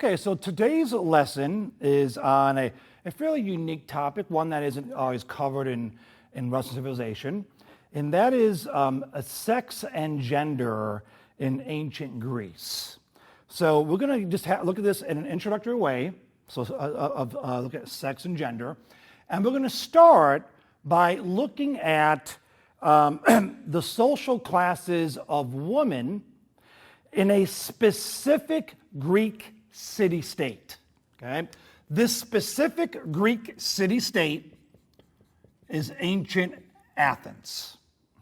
Okay, so today's lesson is on a fairly unique topic, one that isn't always covered in Western civilization, and that is sex and gender in ancient Greece. So we're going to just look at this in an introductory way, so look at sex and gender, and we're going to start by looking at the social classes of women in a specific Greek city-state. Okay? This specific Greek city-state is ancient Athens.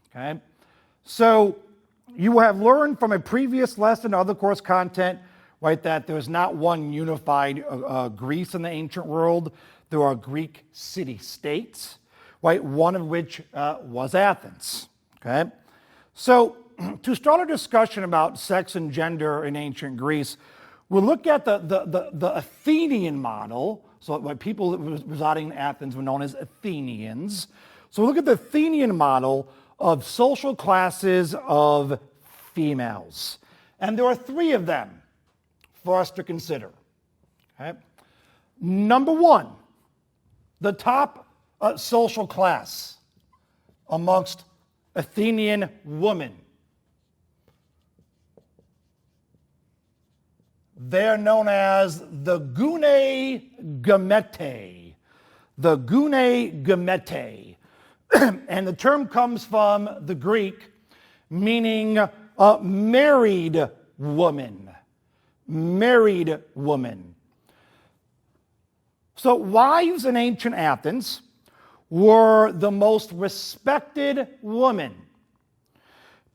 Okay? So you have learned from a previous lesson, other course content, right, that there's not one unified Greece in the ancient world. There are Greek city-states, right, one of which was Athens. Okay? So to start a discussion about sex and gender in ancient Greece, we'll look at the Athenian model. So what people residing in Athens were known as Athenians. So we'll look at the Athenian model of social classes of females. And there are three of them for us to consider. Okay? Number one, the top social class amongst Athenian women. They're known as the Gune Gemete. The Gune Gemete. And the term comes from the Greek meaning married woman. Married woman. So wives in ancient Athens were the most respected women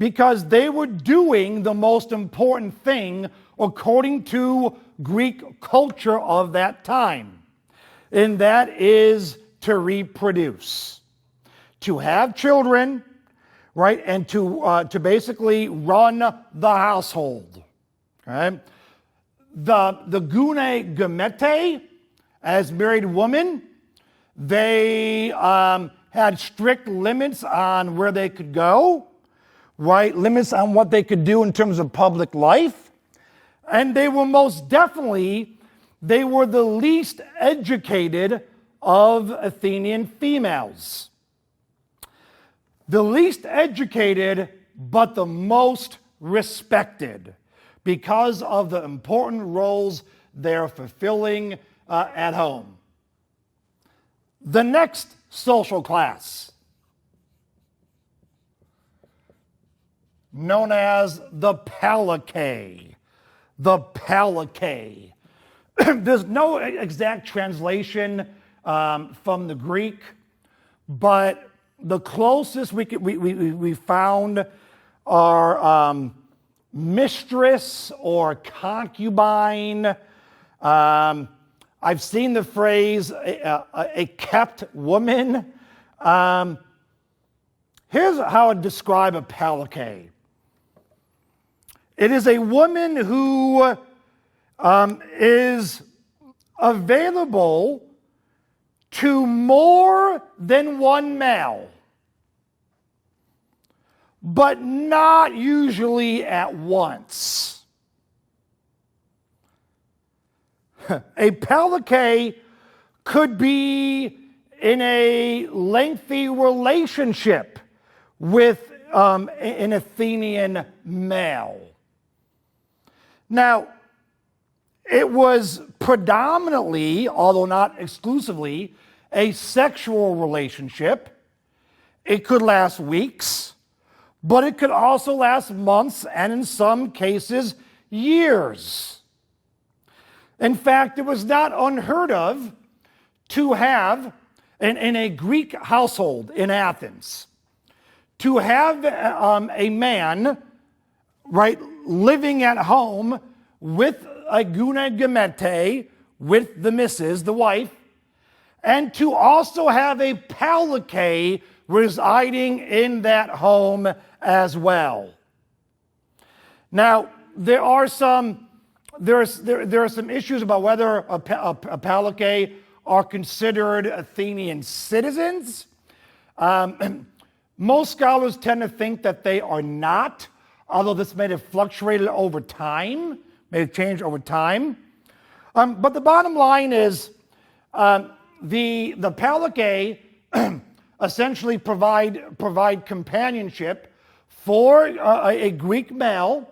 because they were doing the most important thing according to Greek culture of that time, and that is to reproduce, to have children, right, and to basically run the household. Okay? The Gune Gemete, as married women, they had strict limits on where they could go, right? Limits on what they could do in terms of public life. And they were they were the least educated of Athenian females. The least educated, but the most respected because of the important roles they're fulfilling at home. The next social class, known as the Palike. The Palike. There's no exact translation from the Greek, but the closest we found are mistress or concubine. I've seen the phrase a kept woman. Here's how I describe a Palike. It is a woman who is available to more than one male, but not usually at once. A Palike could be in a lengthy relationship with an Athenian male. Now, it was predominantly, although not exclusively, a sexual relationship. It could last weeks, but it could also last months and in some cases, years. In fact, it was not unheard of to have, in a Greek household in Athens, to have a man, right, living at home with a Gune Gemete, with the missus, the wife, and to also have a Palike residing in that home as well. Now, there are some issues about whether a Palike are considered Athenian citizens. Most scholars tend to think that they are not, although this may have fluctuated over time, may have changed over time. But the bottom line is the Pallicae essentially provide companionship for a Greek male,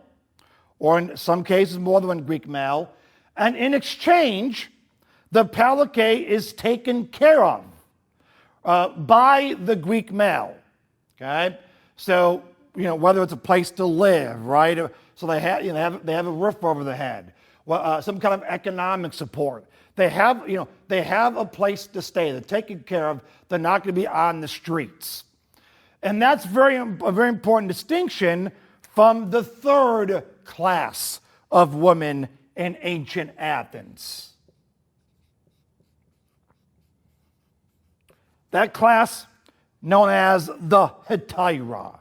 or in some cases more than one Greek male, and in exchange, the Pallicae is taken care of by the Greek male. Okay, so whether it's a place to live, right? So they have a roof over their head, some kind of economic support. They have a place to stay. They're taken care of. They're not going to be on the streets, and that's a very important distinction from the third class of women in ancient Athens. That class known as the hetaira.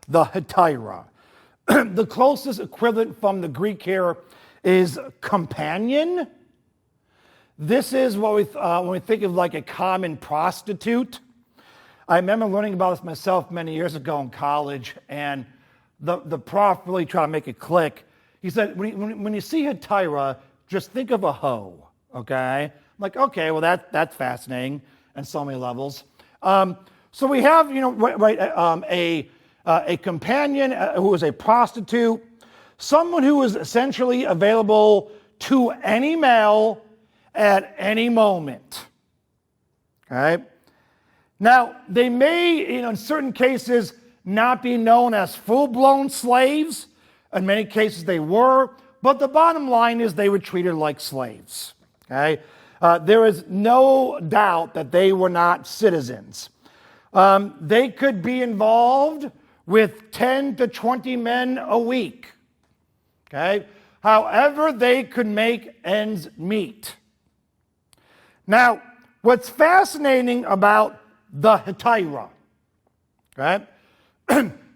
The hetaira. The closest equivalent from the Greek here is companion. This is what when we think of like a common prostitute. I remember learning about this myself many years ago in college, and the prof really tried to make it click. He said, when you see hetaira, just think of a hoe, okay? I'm like, okay, well, that's fascinating on so many levels. So we have, a companion who is a prostitute, someone who is essentially available to any male at any moment. Okay? Now, they may, in certain cases, not be known as full-blown slaves. In many cases, they were. But the bottom line is they were treated like slaves. Okay? There is no doubt that they were not citizens. They could be involved with 10 to 20 men a week. Okay? However, they could make ends meet. Now, what's fascinating about the hetaira, okay?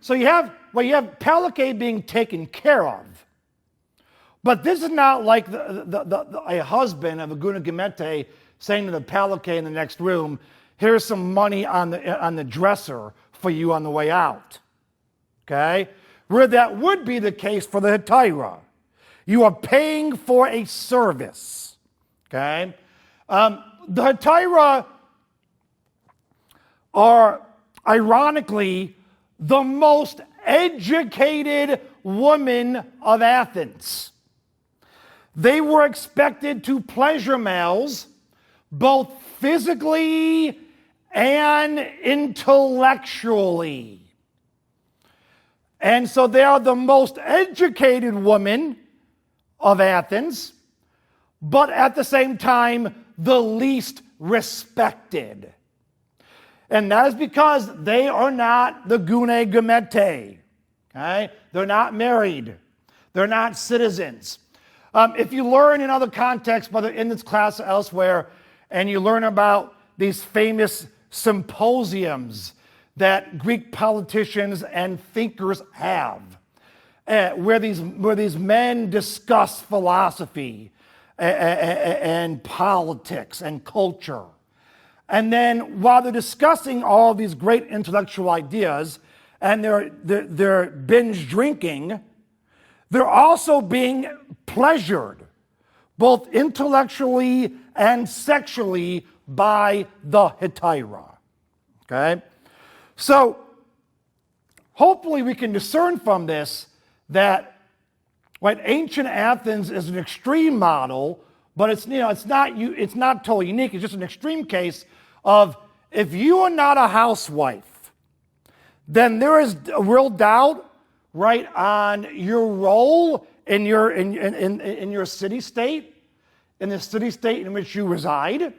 So you have Pallicae being taken care of, but this is not like a husband of a Guna Gemete saying to the Pallicae in the next room, "Here's some money on the dresser for you on the way out." Okay, where that would be the case for the hetaira, you are paying for a service. Okay. The hetaira are, ironically, the most educated women of Athens. They were expected to pleasure males both physically and intellectually. And so they are the most educated women of Athens, but at the same time, the least respected. And that is because they are not the Gune Gemete. Okay? They're not married. They're not citizens. If you learn in other contexts, whether in this class or elsewhere, and you learn about these famous symposiums that Greek politicians and thinkers have, where these men discuss philosophy and politics and culture. And then while they're discussing all these great intellectual ideas and they're binge drinking, they're also being pleasured, both intellectually and sexually, by the hetaira. Okay? So, hopefully we can discern from this that ancient Athens is an extreme model, but it's not totally unique. It's just an extreme case of if you are not a housewife, then there is a real doubt, right, on your role in your city state, in the city state in which you reside.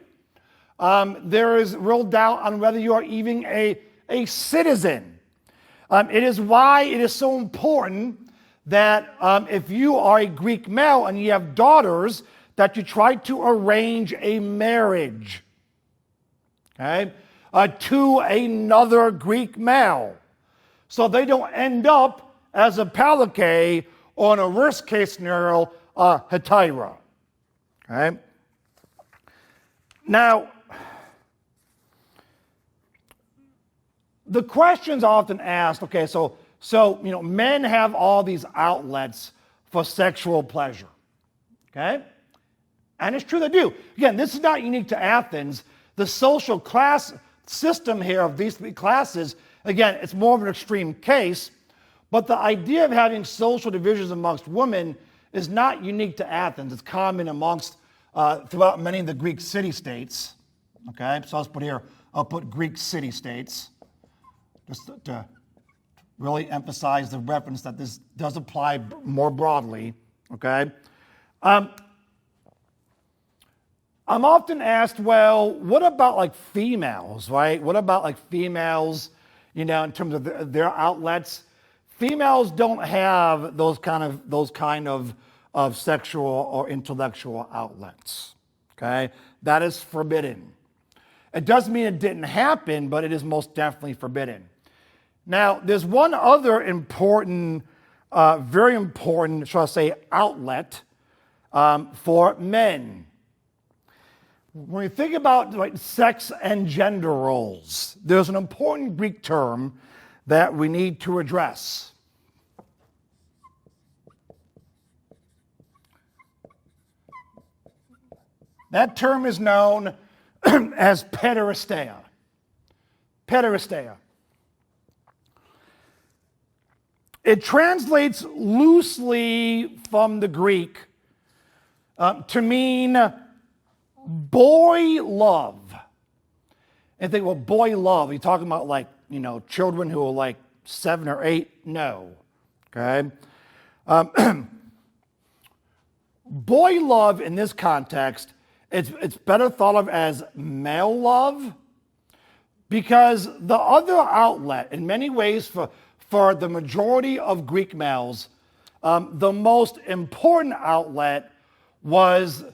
There is real doubt on whether you are even a citizen. It is why it is so important that if you are a Greek male and you have daughters, that you try to arrange a marriage, okay, to another Greek male, so they don't end up as a Pallicae or, in a worst case scenario, a hetaira. Okay. Now, the question's often asked, okay, so men have all these outlets for sexual pleasure, okay? And it's true they do. Again, this is not unique to Athens. The social class system here of these three classes, again, it's more of an extreme case, but the idea of having social divisions amongst women is not unique to Athens. It's common amongst, throughout many of the Greek city-states. Okay, so I'll put Greek city-states, just to really emphasize the reference that this does apply more broadly, okay? I'm often asked, well, what about like females, right? What about like females, in terms of their outlets? Females don't have those kind of sexual or intellectual outlets, okay? That is forbidden. It doesn't mean it didn't happen, but it is most definitely forbidden. Now, there's one other important, very important, shall I say, outlet for men. When we think about sex and gender roles, there's an important Greek term that we need to address. That term is known as pederastia. Pederastia. It translates loosely from the Greek to mean boy love. And think, well, boy love, are you talking about children who are 7 or 8? No. Okay? Boy love in this context, it's better thought of as male love, because the other outlet, in many ways for the majority of Greek males, the most important outlet was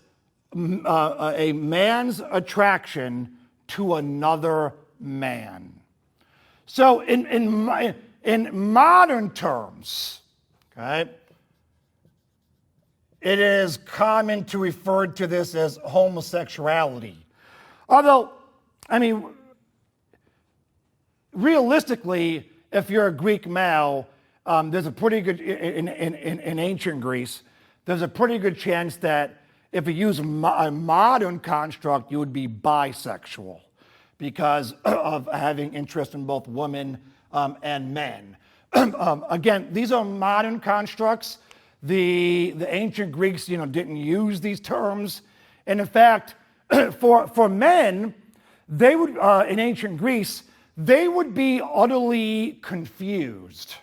a man's attraction to another man. So in modern terms, okay, it is common to refer to this as homosexuality. Although, realistically, if you're a Greek male, there's a pretty good, in ancient Greece, there's a pretty good chance that if you use a modern construct, you would be bisexual because of having interest in both women and men. Again, these are modern constructs. The ancient Greeks, didn't use these terms. And in fact, for men, they would, in ancient Greece, they would be utterly confused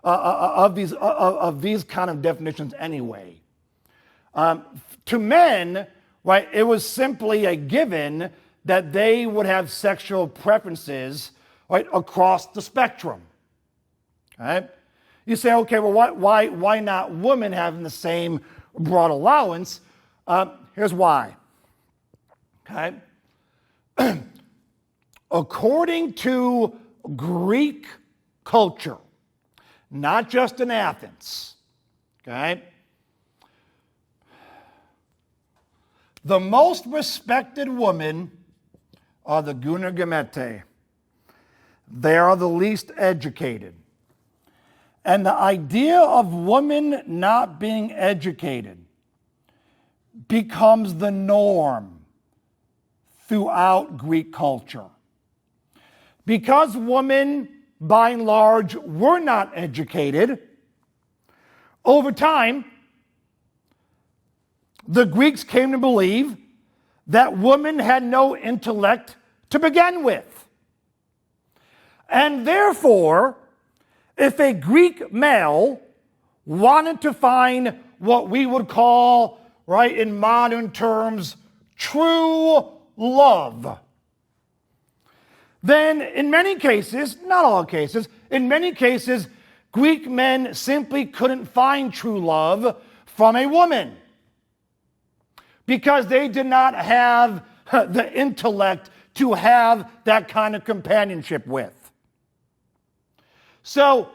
of these kind of definitions anyway. To men, right, it was simply a given that they would have sexual preferences, right, across the spectrum. Okay? You say, okay, well, why not women having the same broad allowance? Here's why. Okay? According to Greek culture, not just in Athens, okay, the most respected women are the gynagamete. They are the least educated. And the idea of women not being educated becomes the norm throughout Greek culture. Because women, by and large, were not educated, over time, the Greeks came to believe that women had no intellect to begin with. And therefore, if a Greek male wanted to find what we would call, right, in modern terms, true love, then in many cases, not all cases, in many cases, Greek men simply couldn't find true love from a woman because they did not have the intellect to have that kind of companionship with. So,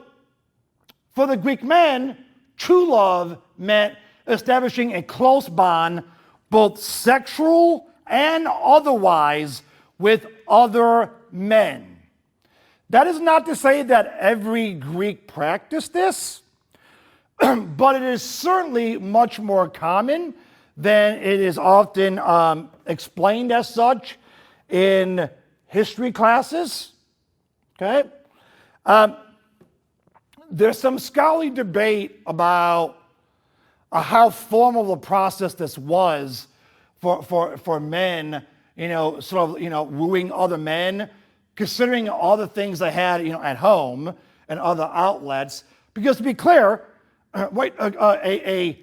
for the Greek men, true love meant establishing a close bond, both sexual and otherwise, with other men. That is not to say that every Greek practiced this, but it is certainly much more common than it is often explained as such in history classes. Okay? There's some scholarly debate about how formal the process this was for men, wooing other men, considering all the things they had, at home and other outlets. Because to be clear, a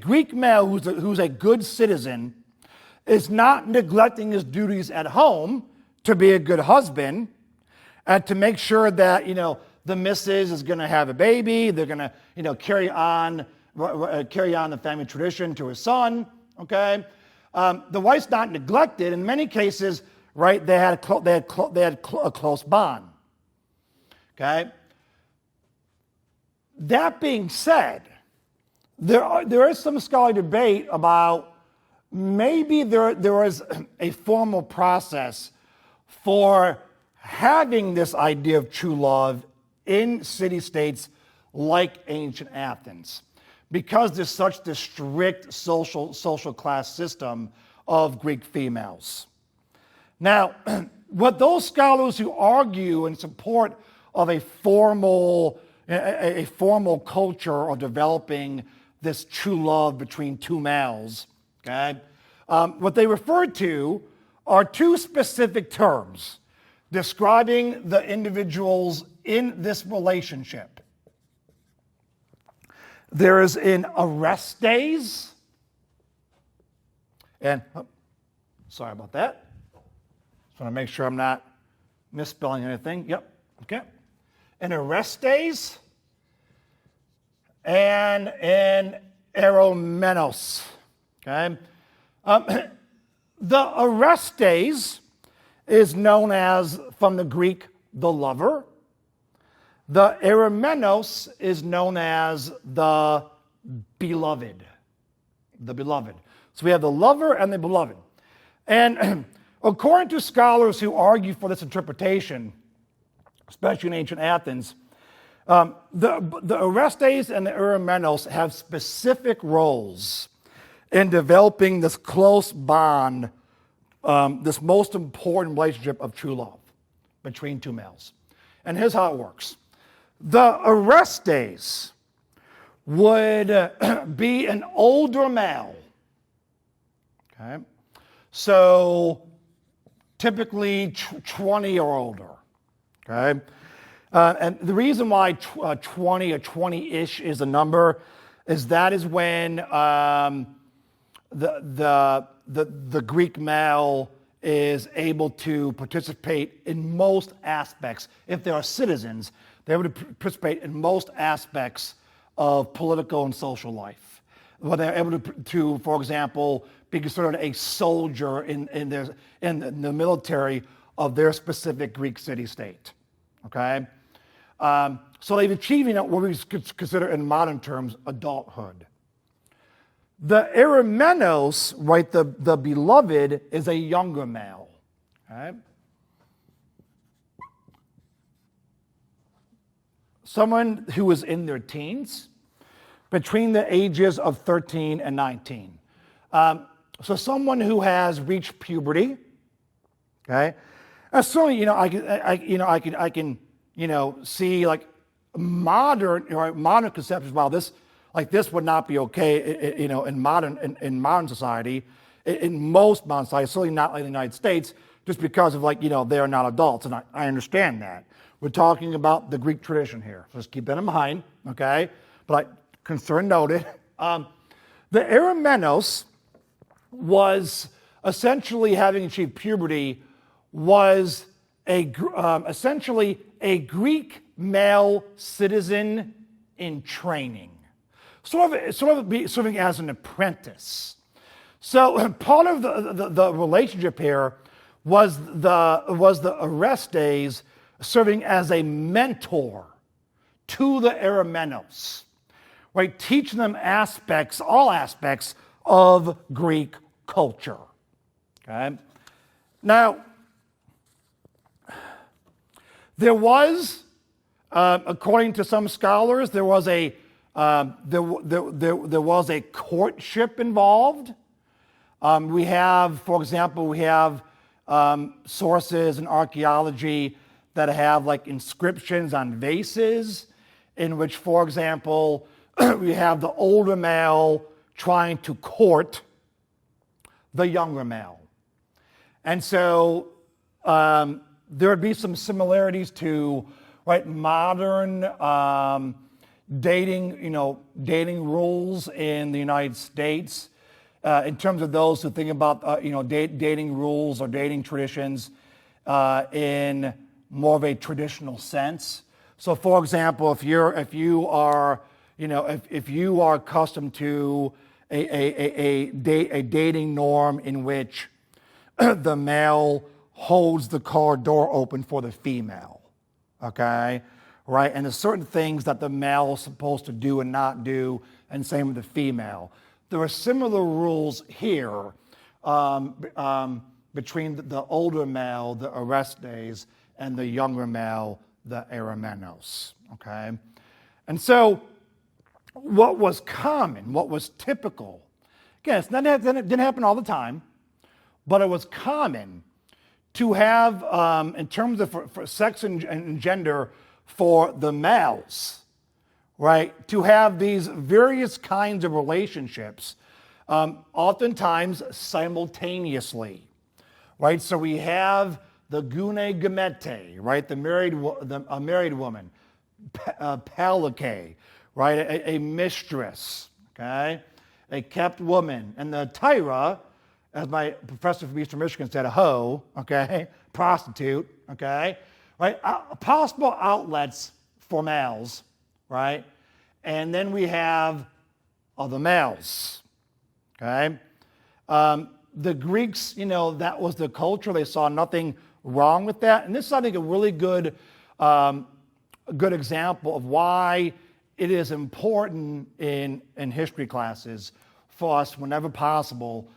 Greek male who's a good citizen is not neglecting his duties at home to be a good husband and to make sure that, the missus is going to have a baby. They're going to, carry on the family tradition to his son. Okay, the wife's not neglected. In many cases, right, they had a close bond. Okay. That being said, there is some scholarly debate about maybe there was a formal process for having this idea of true love in city-states like ancient Athens, because there's such this strict social class system of Greek females. Now, what those scholars who argue in support of a formal culture or developing this true love between two males, okay, what they refer to are two specific terms describing the individuals in this relationship. There is an Orestes, and sorry about that. Just want to make sure I'm not misspelling anything. Yep, okay. An Orestes and an Eromenos. Okay. The Orestes is known as, from the Greek, the lover. The Eromenos is known as the beloved. The beloved. So we have the lover and the beloved. And according to scholars who argue for this interpretation, especially in ancient Athens, the Orestes and the Eromenos have specific roles in developing this close bond, this most important relationship of true love between two males. And here's how it works. The Orestes would be an older male. Okay? So typically 20 or older. Okay? And the reason why 20 or 20-ish is a number is that is when the Greek male is able to participate in most aspects. If they are citizens, they're able to participate in most aspects of political and social life. Well, they're able to, for example, be considered a soldier in the military of their specific Greek city-state. Okay? So they've achieved what we consider in modern terms adulthood. The Eromenos, right, the beloved, is a younger male. Okay? Someone who is in their teens, between the ages of 13 and 19. So someone who has reached puberty. Okay, certainly, I can see like modern conceptions. Wow, this would not be okay, in modern society, in most modern society, certainly not like the United States, just because of they are not adults, and I understand that. We're talking about the Greek tradition here, so just keep that in mind, okay? But concern noted. The Eromenos was essentially, having achieved puberty, was essentially a Greek male citizen in training. Sort of serving as an apprentice. So part of the relationship here was the Orestes serving as a mentor to the Eromenos, right? Teaching them all aspects of Greek culture. Okay. Now, there was, according to some scholars, there was a There was a courtship involved. For example, we have sources in archaeology that have like inscriptions on vases in which, for example, we have the older male trying to court the younger male. And so there would be some similarities to modern dating rules in the United States in terms of those who think about dating rules or dating traditions in more of a traditional sense. So, for example, if you are accustomed to a dating norm in which the male holds the car door open for the female, okay, right? And there's certain things that the male is supposed to do and not do, and same with the female. There are similar rules here between the older male, the Orestes, and the younger male, the Eromenos, okay? And so what was common, what was typical, again, it didn't happen all the time, but it was common to have, in terms of for sex and gender for the males, right, to have these various kinds of relationships, oftentimes simultaneously, right? So we have the gune gemete, right, a married woman, palike, right, a mistress, okay, a kept woman, and the tyra, as my professor from Eastern Michigan said, a hoe, okay, prostitute, okay, right, possible outlets for males, right, and then we have other males, okay. The Greeks, that was the culture. They saw nothing wrong with that, and this is, I think, a really good example of why it is important in history classes for us, whenever possible,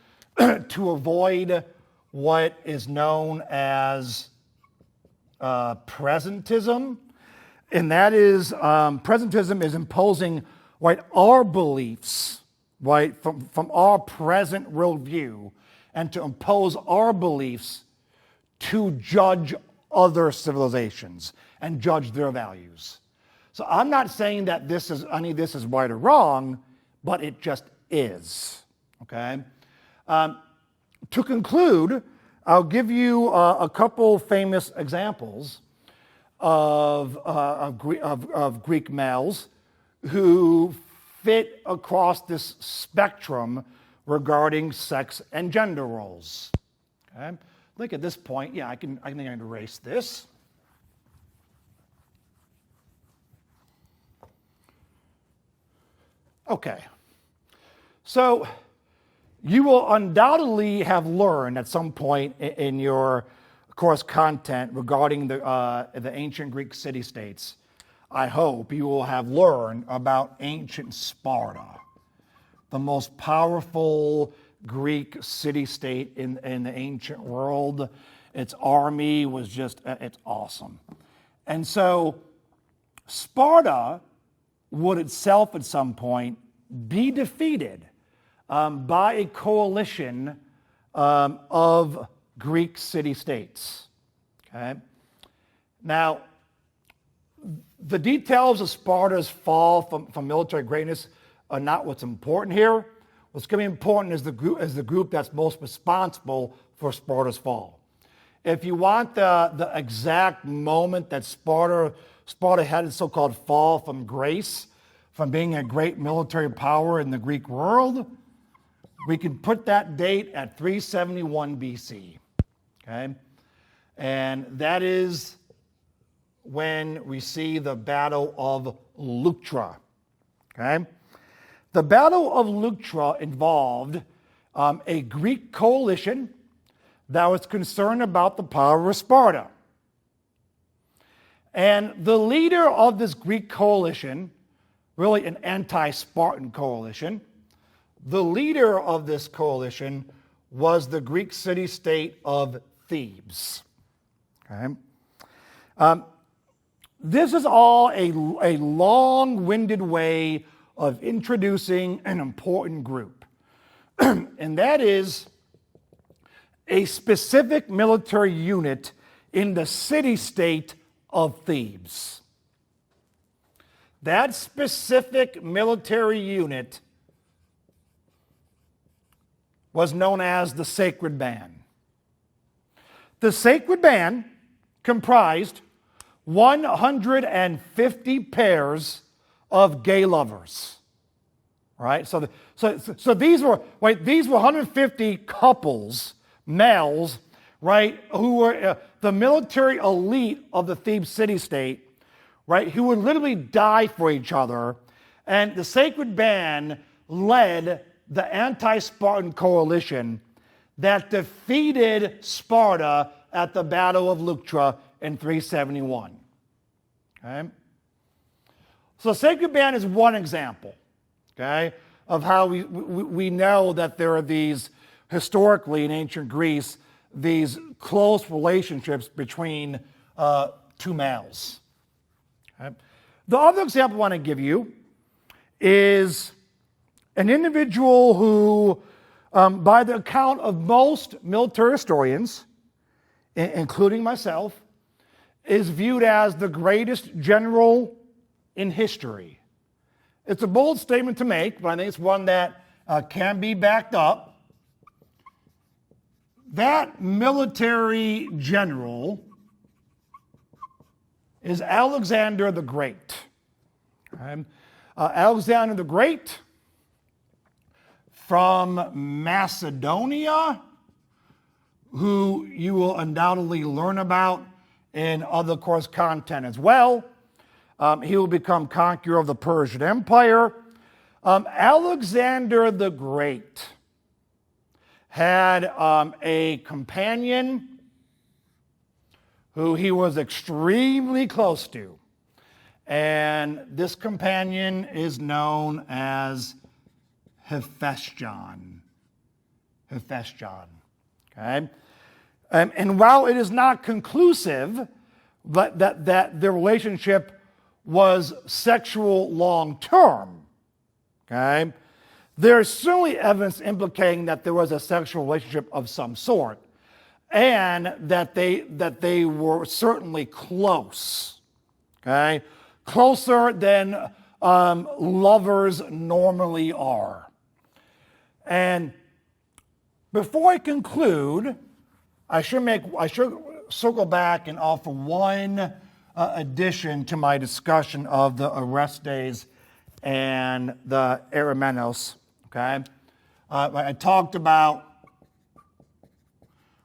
to avoid what is known as presentism. And that is, presentism is imposing, right, our beliefs, right, from our present worldview, and to impose our beliefs to judge other civilizations and judge their values. So I'm not saying that any of this is right or wrong, but it just is, okay? To conclude, I'll give you a couple famous examples of Greek males who fit across this spectrum regarding sex and gender roles. Okay? I think at this point, I can erase this. Okay. So you will undoubtedly have learned at some point in your course content regarding the ancient Greek city-states. I hope you will have learned about ancient Sparta, the most powerful Greek city-state in the ancient world. Its army was it's awesome. And so Sparta would itself at some point be defeated by a coalition of Greek city-states. Okay? Now, the details of Sparta's fall from military greatness are not what's important here. What's going to be important is the group that's most responsible for Sparta's fall. If you want the exact moment that Sparta had its so-called fall from grace, from being a great military power in the Greek world, we can put that date at 371 BC. Okay? And that is when we see the Battle of Leuctra. Okay? The Battle of Leuctra involved a Greek coalition that was concerned about the power of Sparta. And the leader of this Greek coalition, really an anti-Spartan coalition, the leader of this coalition was the Greek city-state of Thebes. Okay? This is all a long-winded way of introducing an important group. And that is a specific military unit in the city-state of Thebes. That specific military unit was known as the Sacred Band. The Sacred Band comprised 150 pairs of gay lovers. Right? So these were 150 couples, males, right, who were the military elite of the Thebes city-state, right, who would literally die for each other. And the Sacred Band led the anti-Spartan coalition that defeated Sparta at the Battle of Leuctra in 371. Okay? So the Sacred Band is one example, okay, of how we know that there are these, historically in ancient Greece, these close relationships between two males. Okay? The other example I want to give you is an individual who, by the account of most military historians, including myself, is viewed as the greatest general in history. It's a bold statement to make, but I think it's one that can be backed up. That military general is Alexander the Great. Okay? Alexander the Great from Macedonia, who you will undoubtedly learn about in other course content as well. He will become conqueror of the Persian Empire. Alexander the Great had a companion who he was extremely close to. And this companion is known as Hephaestion. Okay? And while it is not conclusive but that the relationship was sexual long-term, okay, there's certainly evidence implicating that there was a sexual relationship of some sort, and that they were certainly close, okay, closer than lovers normally are. And before I conclude, I should circle back and offer one addition to my discussion of the Orestes and the Eromenos. Okay, I talked about,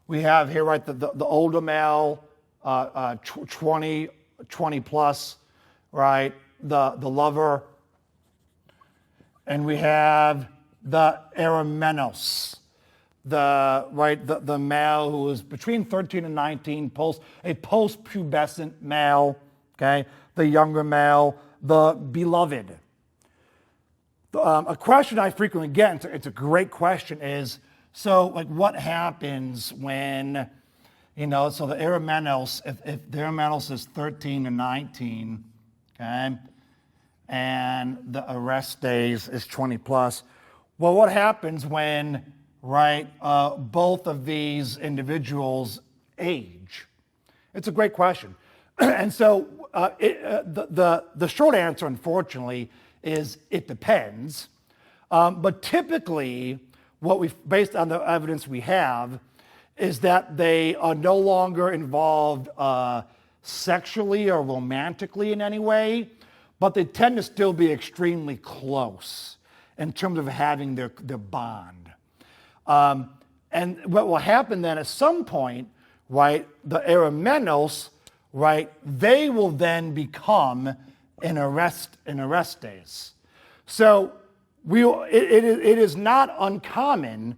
we have here, right, the older male, 20 plus, right, the lover, and we have the Eromenos, the male who is between 13 and 19, a post-pubescent male, okay, the younger male, the beloved. A question I frequently get, it's a great question, is, so like what happens when, so the Eromenos, if the Eromenos is 13 to 19, okay, and the Orestes is 20 plus, well, what happens when, right, both of these individuals age? It's a great question. And so the short answer, unfortunately, is it depends. But typically, based on the evidence we have, is that they are no longer involved sexually or romantically in any way, but they tend to still be extremely close in terms of having their bond. And what will happen then at some point, right, the Eromenos, right, they will then become an Orestes. So it is not uncommon,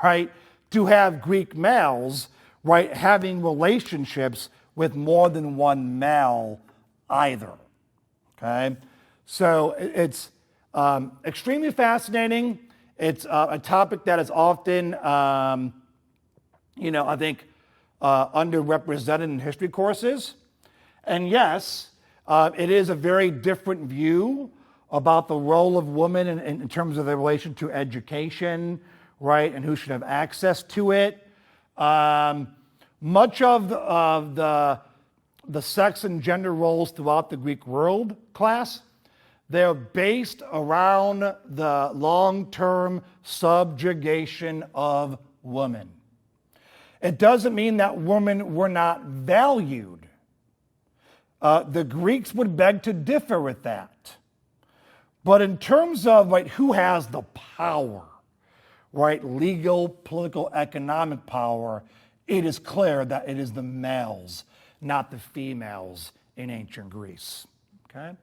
right, to have Greek males, right, having relationships with more than one male either. Okay? So it's extremely fascinating. It's a topic that is often, I think, underrepresented in history courses. And yes, it is a very different view about the role of women in terms of their relation to education, right, and who should have access to it. Much of the sex and gender roles throughout the Greek world class, they're based around the long-term subjugation of women. It doesn't mean that women were not valued. The Greeks would beg to differ with that. But in terms of who has the power, right, legal, political, economic power, it is clear that it is the males, not the females in ancient Greece. Okay?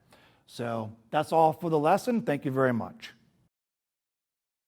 So that's all for the lesson. Thank you very much.